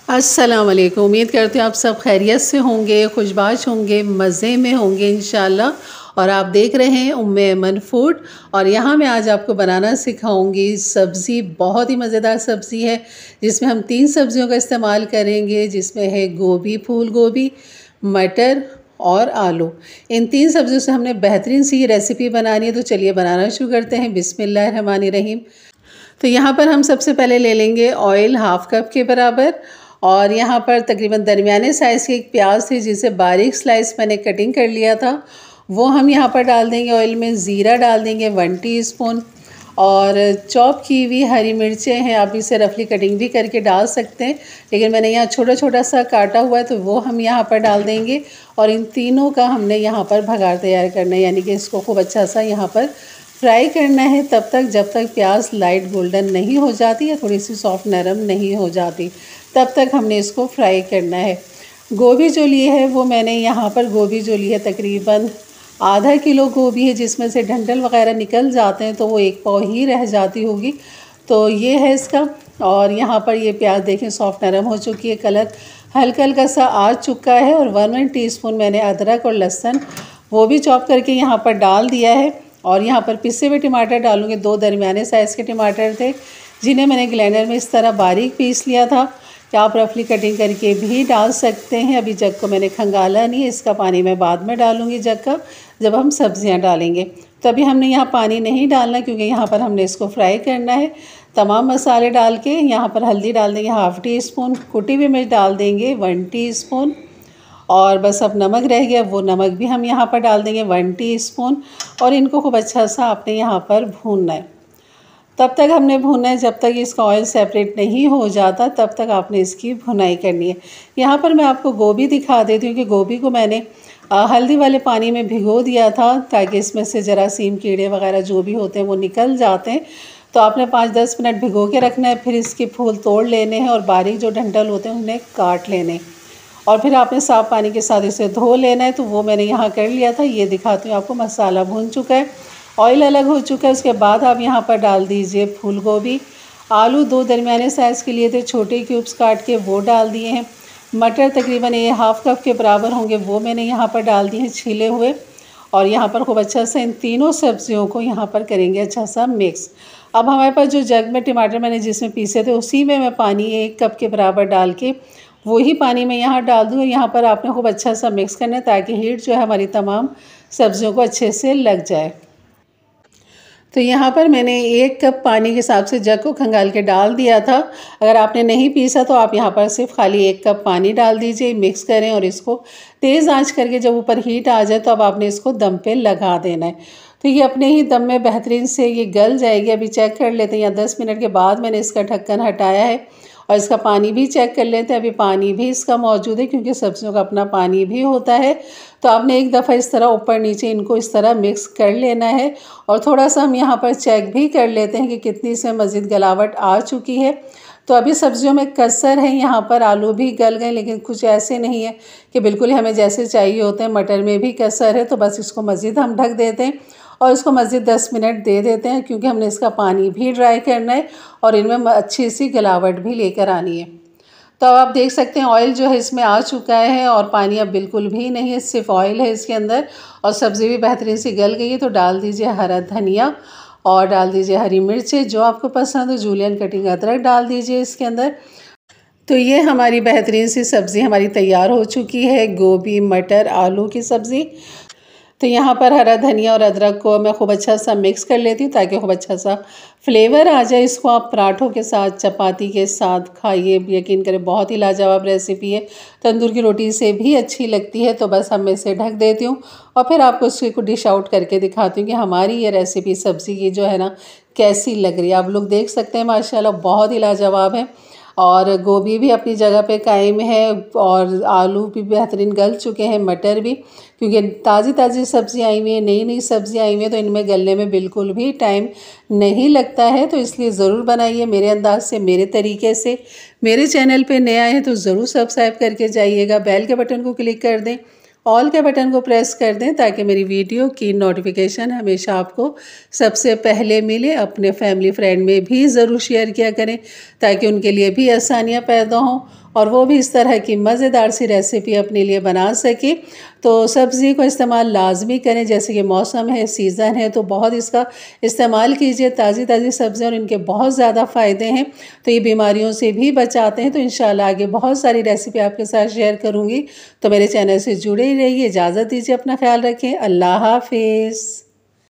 अस्सलाम वालेकुम। उम्मीद करती हूँ आप सब खैरियत से होंगे, खुशबाश होंगे, मज़े में होंगे इंशाल्लाह। और आप देख रहे हैं उम्मे ऐमन फूड। और यहाँ मैं आज आपको बनाना सिखाऊंगी सब्ज़ी, बहुत ही मज़ेदार सब्ज़ी है जिसमें हम 3 सब्ज़ियों का इस्तेमाल करेंगे, जिसमें है गोभी, फूल गोभी, मटर और आलू। इन 3 सब्ज़ियों से हमने बेहतरीन सी रेसिपी बनानी है, तो चलिए बनाना शुरू करते हैं। बिस्मिल्लाहिर्रहमानिर्रहीम। तो यहाँ पर हम सबसे पहले ले लेंगे ऑयल हाफ़ कप के बराबर। और यहाँ पर तकरीबन दरमियाने साइज़ की एक प्याज थी जिसे बारीक स्लाइस मैंने कटिंग कर लिया था, वो हम यहाँ पर डाल देंगे ऑयल में। ज़ीरा डाल देंगे 1 टीस्पून। और चॉप की हुई हरी मिर्चें हैं, आप इसे रफली कटिंग भी करके डाल सकते हैं, लेकिन मैंने यहाँ छोटा छोटा सा काटा हुआ है तो वो हम यहाँ पर डाल देंगे। और इन तीनों का हमने यहाँ पर भगार तैयार करना है, यानी कि इसको खूब अच्छा सा यहाँ पर फ्राई करना है तब तक जब तक प्याज लाइट गोल्डन नहीं हो जाती या थोड़ी सी सॉफ्ट नरम नहीं हो जाती, तब तक हमने इसको फ्राई करना है। गोभी जो ली है वो मैंने यहाँ पर गोभी जो ली है तकरीबन आधा किलो गोभी है, जिसमें से डंठल वगैरह निकल जाते हैं तो वो 1 पाव ही रह जाती होगी। तो ये है इसका। और यहाँ पर ये प्याज देखें सॉफ्ट नरम हो चुकी है, कलर हल्का हल्का सा आ चुका है। और 1 टीस्पून मैंने अदरक और लहसुन वो भी चॉप करके यहाँ पर डाल दिया है। और यहाँ पर पिसे हुए टमाटर डालूँगी, 2 दरमियाने साइज़ के टमाटर थे जिन्हें मैंने ग्राइंडर में इस तरह बारीक पीस लिया था। या आप रफली कटिंग करके भी डाल सकते हैं। अभी जग को मैंने खंगाला नहीं है, इसका पानी मैं बाद में डालूँगी जग का, जब हम सब्जियां डालेंगे। तो अभी हमने यहाँ पानी नहीं डालना क्योंकि यहाँ पर हमने इसको फ्राई करना है। तमाम मसाले डाल के यहाँ पर हल्दी डाल देंगे हाफ़ टीस्पून, कुटी हुई मिर्च डाल देंगे 1 टीस्पून। और बस अब नमक रह गया, वो नमक भी हम यहाँ पर डाल देंगे 1 टीस्पून। और इनको खूब अच्छा सा आपने यहाँ पर भूनना है। तब तक हमने भुना है जब तक इसका ऑयल सेपरेट नहीं हो जाता, तब तक आपने इसकी भुनाई करनी है। यहाँ पर मैं आपको गोभी दिखा देती हूँ कि गोभी को मैंने हल्दी वाले पानी में भिगो दिया था ताकि इसमें से जरासीम कीड़े वगैरह जो भी होते हैं वो निकल जाते हैं। तो आपने 5-10 मिनट भिगो के रखना है, फिर इसके फूल तोड़ लेने हैं और बारीक जो डंठल होते हैं उन्हें काट लेने। और फिर आपने साफ़ पानी के साथ इसे धो लेना है। तो वो मैंने यहाँ कर लिया था। ये दिखाती हूँ आपको, मसाला भून चुका है, ऑयल अलग हो चुका है। उसके बाद आप यहाँ पर डाल दीजिए फूल गोभी। आलू 2 दरमियाने साइज़ के लिए थे, छोटे क्यूब्स काट के वो डाल दिए हैं। मटर तकरीबन ये हाफ़ कप के बराबर होंगे, वो मैंने यहाँ पर डाल दिए हैं छीले हुए। और यहाँ पर खूब अच्छा सा इन तीनों सब्जियों को यहाँ पर करेंगे अच्छा सा मिक्स। अब हमारे पास जो जग में टमाटर मैंने जिसमें पीसे थे उसी में मैं पानी 1 कप के बराबर डाल के वही पानी मैं यहाँ डाल दूँ। यहाँ पर आपने खूब अच्छा सा मिक्स करना है ताकि हीट जो है हमारी तमाम सब्जियों को अच्छे से लग जाए। तो यहाँ पर मैंने 1 कप पानी के हिसाब से जग को खंगाल के डाल दिया था। अगर आपने नहीं पीसा तो आप यहाँ पर सिर्फ खाली 1 कप पानी डाल दीजिए, मिक्स करें और इसको तेज़ आंच करके जब ऊपर हीट आ जाए तो अब आपने इसको दम पे लगा देना है। तो ये अपने ही दम में बेहतरीन से ये गल जाएगी। अभी चेक कर लेते हैं, या 10 मिनट के बाद मैंने इसका ढक्कन हटाया है और इसका पानी भी चेक कर लेते हैं। अभी पानी भी इसका मौजूद है क्योंकि सब्जियों का अपना पानी भी होता है। तो आपने एक दफ़ा इस तरह ऊपर नीचे इनको इस तरह मिक्स कर लेना है। और थोड़ा सा हम यहाँ पर चेक भी कर लेते हैं कि कितनी से मज़ीद गलावट आ चुकी है। तो अभी सब्जियों में कसर है, यहाँ पर आलू भी गल गए, लेकिन कुछ ऐसे नहीं है कि बिल्कुल हमें जैसे चाहिए होते हैं। मटर में भी कसर है, तो बस इसको मज़ीद हम ढक देते हैं और इसको मज़ीद 10 मिनट दे देते हैं क्योंकि हमने इसका पानी भी ड्राई करना है और इनमें अच्छी सी गलावट भी लेकर आनी है। तो अब आप देख सकते हैं ऑयल जो है इसमें आ चुका है और पानी अब बिल्कुल भी नहीं है, सिर्फ ऑयल है इसके अंदर। और सब्ज़ी भी बेहतरीन सी गल गई है। तो डाल दीजिए हरा धनिया और डाल दीजिए हरी मिर्चें जो आपको पसंद हो, जूलियन कटिंग अदरक डाल दीजिए इसके अंदर। तो ये हमारी बेहतरीन सी सब्ज़ी हमारी तैयार हो चुकी है, गोभी मटर आलू की सब्ज़ी। तो यहाँ पर हरा धनिया और अदरक को मैं खूब अच्छा सा मिक्स कर लेती हूँ ताकि खूब अच्छा सा फ्लेवर आ जाए। इसको आप पराठों के साथ, चपाती के साथ खाइए, यकीन करें बहुत ही लाजवाब रेसिपी है। तंदूर की रोटी से भी अच्छी लगती है। तो बस अब मैं इसे ढक देती हूँ और फिर आपको इसको डिश आउट करके दिखाती हूँ कि हमारी ये रेसिपी सब्ज़ी की जो है ना कैसी लग रही है। आप लोग देख सकते हैं माशाल्लाह बहुत ही लाजवाब है। और गोभी भी अपनी जगह पे कायम है और आलू भी बेहतरीन गल चुके हैं, मटर भी, क्योंकि ताज़ी ताज़ी सब्ज़ी आई हुई है, नई नई सब्ज़ी आई हुई है, तो इनमें गलने में बिल्कुल भी टाइम नहीं लगता है। तो इसलिए ज़रूर बनाइए मेरे अंदाज से, मेरे तरीके से। मेरे चैनल पे नया है तो ज़रूर सब्सक्राइब करके जाइएगा, बेल के बटन को क्लिक कर दें, ऑल के बटन को प्रेस कर दें ताकि मेरी वीडियो की नोटिफिकेशन हमेशा आपको सबसे पहले मिले। अपने फैमिली फ्रेंड में भी ज़रूर शेयर किया करें ताकि उनके लिए भी आसानियाँ पैदा हों और वो भी इस तरह की मज़ेदार सी रेसिपी अपने लिए बना सके। तो सब्ज़ी को इस्तेमाल लाजमी करें, जैसे कि मौसम है, सीज़न है, तो बहुत इसका इस्तेमाल कीजिए। ताज़ी ताज़ी सब्ज़ियाँ और इनके बहुत ज़्यादा फ़ायदे हैं, तो ये बीमारियों से भी बचाते हैं। तो इंशाल्लाह आगे बहुत सारी रेसिपी आपके साथ शेयर करूँगी, तो मेरे चैनल से जुड़े ही रहिए। इजाज़त दीजिए, अपना ख्याल रखें। अल्लाह हाफ़िज़।